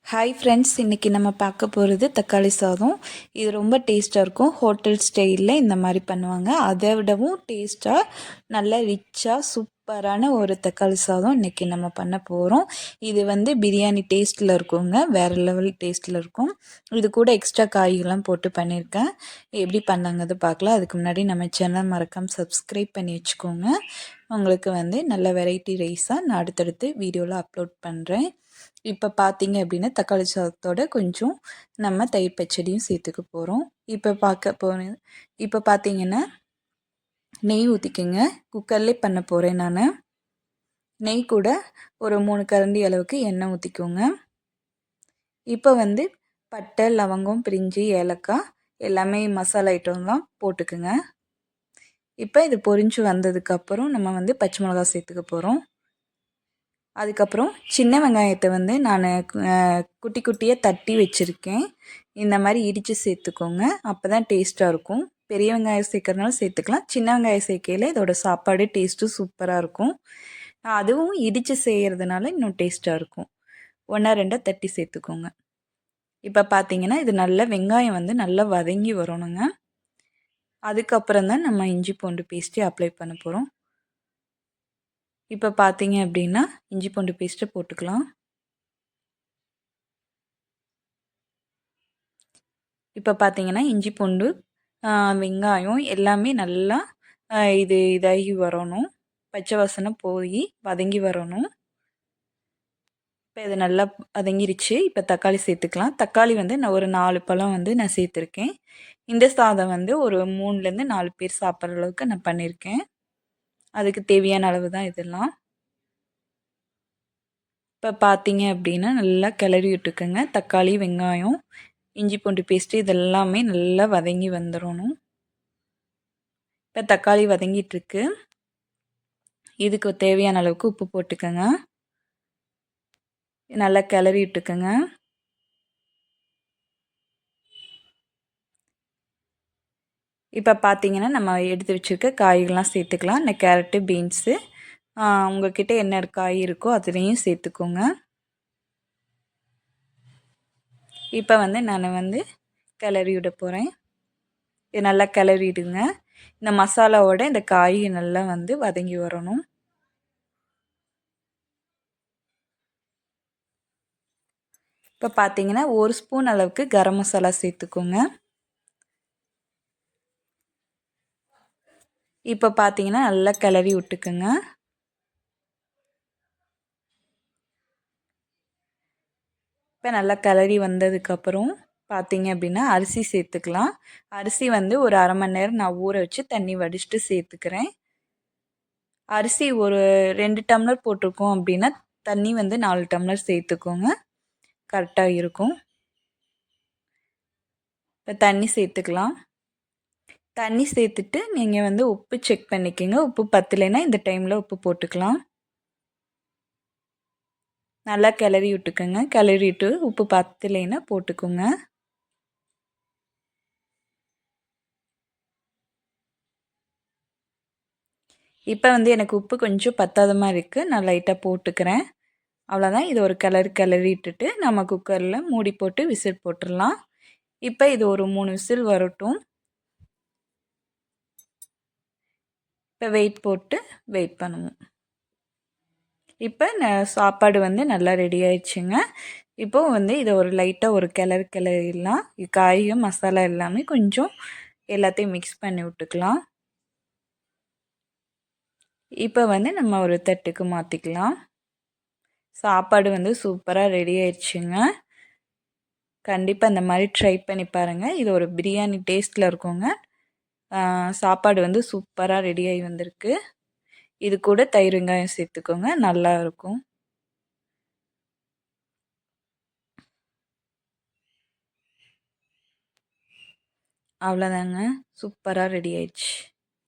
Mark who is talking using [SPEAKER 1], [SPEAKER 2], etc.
[SPEAKER 1] Hi friends, இன்றைக்கி நம்ம பார்க்க போகிறது தக்காளி சாதம். இது ரொம்ப டேஸ்ட்டாக இருக்கும். ஹோட்டல் ஸ்டைலில் இந்த மாதிரி பண்ணுவாங்க. அதை விடவும் டேஸ்ட்டாக நல்ல ரிச்சாக சூப்பரான ஒரு தக்காளி சாதம் இன்றைக்கி நம்ம பண்ண போகிறோம். இது பிரியாணி டேஸ்ட்டில் இருக்குங்க, வேறு லெவல் டேஸ்ட்டில் இருக்கும். இது கூட எக்ஸ்ட்ரா காய்கள்லாம் போட்டு பண்ணியிருக்கேன். எப்படி பண்ணாங்கிறது பார்க்கலாம். அதுக்கு முன்னாடி நம்ம சேனல் மறக்காமல் சப்ஸ்கிரைப் பண்ணி வச்சுக்கோங்க. உங்களுக்கு நல்ல வெரைட்டி ரைஸாக நான் அடுத்தடுத்து வீடியோவில் அப்லோட் பண்ணுறேன். இப்போ பார்த்தீங்க அப்படின்னா தக்காளி சாதத்தோட கொஞ்சம் நம்ம தயிர் பச்சடியும் சேர்த்துக்க போகிறோம். இப்போ பார்த்தீங்கன்னா நெய் ஊற்றிக்கோங்க. குக்கர்லேயே பண்ண போகிறேன் நான். நெய் கூட ஒரு 3 கரண்டி அளவுக்கு எண்ணெய் ஊற்றிக்கோங்க. இப்போ பட்டை, லவங்கம், பிரிஞ்சி, ஏலக்காய் எல்லாமே மசாலா ஐட்டம்லாம் போட்டுக்குங்க. இப்போ இது பொரிஞ்சு வந்ததுக்கப்புறம் நம்ம பச்சை மிளகாய் சேர்த்துக்க போகிறோம். அதுக்கப்புறம் சின்ன வெங்காயத்தை நான் குட்டி குட்டியாக தட்டி வச்சுருக்கேன். இந்த மாதிரி இடித்து சேர்த்துக்கோங்க. அப்போ தான் டேஸ்ட்டாக இருக்கும். பெரிய வெங்காயம் சேர்க்குறதுனால சேர்த்துக்கலாம். சின்ன வெங்காயம் சேர்க்கையில் இதோட சாப்பாடு டேஸ்ட்டும் சூப்பராக இருக்கும். அதுவும் இடித்து செய்கிறதுனால இன்னும் டேஸ்ட்டாக இருக்கும். 1 2 தட்டி சேர்த்துக்கோங்க. இப்போ பார்த்தீங்கன்னா இது நல்ல வெங்காயம் நல்லா வதங்கி வரணுங்க. அதுக்கப்புறம் தான் நம்ம இஞ்சி பூண்டு பேஸ்ட்டு அப்ளை பண்ண போகிறோம். இப்போ பார்த்தீங்க அப்படின்னா இஞ்சி பூண்டு பேஸ்ட்டு போட்டுக்கலாம். இப்போ பார்த்தீங்கன்னா இஞ்சி பூண்டு, வெங்காயம் எல்லாமே நல்லா இதாகி வரணும். பச்சை வாசனை போய் வதங்கி வரணும். இப்போ இது நல்லா வதங்கிருச்சு. இப்போ தக்காளி சேர்த்துக்கலாம். தக்காளி நான் ஒரு 4 பழம் நான் சேர்த்துருக்கேன். இந்த சாதம் ஒரு 3லேருந்து 4 பேர் சாப்பிட்ற அளவுக்கு நான் பண்ணியிருக்கேன். அதுக்கு தேவையான அளவு தான் இதெல்லாம். இப்போ பார்த்தீங்க அப்படின்னா நல்லா கிளறி விட்டுக்கோங்க. தக்காளி, வெங்காயம், இஞ்சி பூண்டு பேஸ்ட்டு இதெல்லாமே நல்லா வதங்கி வந்துடணும். இப்போ தக்காளி வதங்கிட்டுருக்கு. இதுக்கு தேவையான அளவுக்கு உப்பு போட்டுக்கோங்க. நல்லா கிளறி விட்டுக்கோங்க. இப்போ பார்த்தீங்கன்னா நம்ம எடுத்து வச்சுருக்க காய்கள்லாம் சேர்த்துக்கலாம். இந்த கேரட்டு, பீன்ஸு உங்கள்கிட்ட என்ன காய் இருக்கோ அதுலேயும் சேர்த்துக்கோங்க. இப்போ நான் கிளறி விட போகிறேன். இது நல்லா கிளறிடுங்க. இந்த மசாலாவோட இந்த காய் நல்லா வதங்கி வரணும். இப்போ பார்த்தீங்கன்னா 1 ஸ்பூன் அளவுக்கு கரம் மசாலா சேர்த்துக்கோங்க. இப்போ பார்த்தீங்கன்னா நல்லா கிளறி விட்டுக்குங்க. இப்போ நல்லா கிளறி வந்ததுக்கப்புறம் பார்த்தீங்க அப்படின்னா அரிசி சேர்த்துக்கலாம். அரிசி ஒரு அரை மணி நேரம் நான் ஊற வச்சு தண்ணி வடிச்சிட்டு சேர்த்துக்கிறேன். அரிசி ஒரு 2 டம்ளர் போட்டிருக்கோம் அப்படின்னா தண்ணி 4 டம்ளர் சேர்த்துக்கோங்க. கரெக்டாக இருக்கும். இப்போ தண்ணி சேர்த்துக்கலாம். தண்ணி சேர்த்துட்டு நீங்கள் உப்பு செக் பண்ணிக்கோங்க. உப்பு பத்தலைன்னா இந்த டைமில் உப்பு போட்டுக்கலாம். நல்லா கிளறி விட்டுக்கோங்க. கிளறிட்டு உப்பு பத்தலைன்னா போட்டுக்கோங்க. இப்போ எனக்கு உப்பு கொஞ்சம் பத்தாத மாதிரி இருக்குது. நான் லைட்டாக போட்டுக்கிறேன். அவ்வளோதான். இது ஒரு கிளறிட்டுட்டு நம்ம குக்கரில் மூடி போட்டு விசில் போட்டுடலாம். இப்போ இது ஒரு 3 விசில் வரட்டும். இப்போ வெயிட் போட்டு வெயிட் பண்ணுவோம். இப்போ சாப்பாடு நல்லா ரெடி ஆயிடுச்சுங்க. இப்போது இதை ஒரு லைட்டாக ஒரு கிளறிடலாம். காயும் மசாலா எல்லாமே கொஞ்சம் எல்லாத்தையும் மிக்ஸ் பண்ணி விட்டுக்கலாம். இப்போ நம்ம ஒரு தட்டுக்கு மாற்றிக்கலாம். சாப்பாடு சூப்பராக ரெடி ஆயிடுச்சுங்க. கண்டிப்பாக இந்த மாதிரி ட்ரை பண்ணி பாருங்கள். இது ஒரு பிரியாணி டேஸ்ட்டில் இருக்குங்க. சாப்பாடு சூப்பராக ரெடியாகி வந்திருக்கு. இது கூட தயிர் வெங்காயம் சேர்த்துக்கோங்க, நல்லா இருக்கும். அவ்வளோதாங்க, சூப்பராக ரெடி ஆயிடுச்சு.